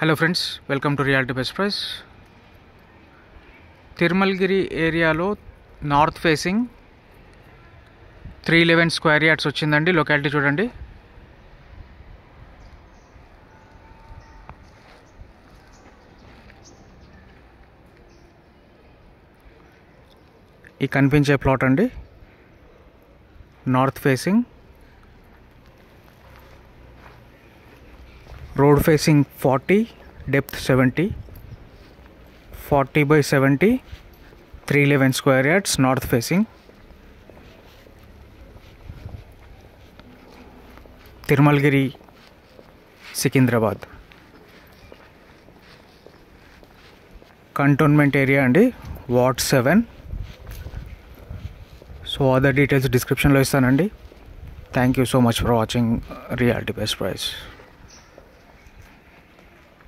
Hello friends, welcome to reality best price. Tirumalagiri ఏరియాలో north facing 311 square yards వచ్చిందండి. Locality చూడండి. ఈ కనిపించే ప్లాట్ అండి, north facing, road facing 40, depth 70, 40/70, 311 square yards, north facing, Tirumalagiri, Secunderabad. Cantonment area అండి, ward 7. So other details డిస్క్రిప్షన్లో ఇస్తానండి. Thank you so much for watching reality best price.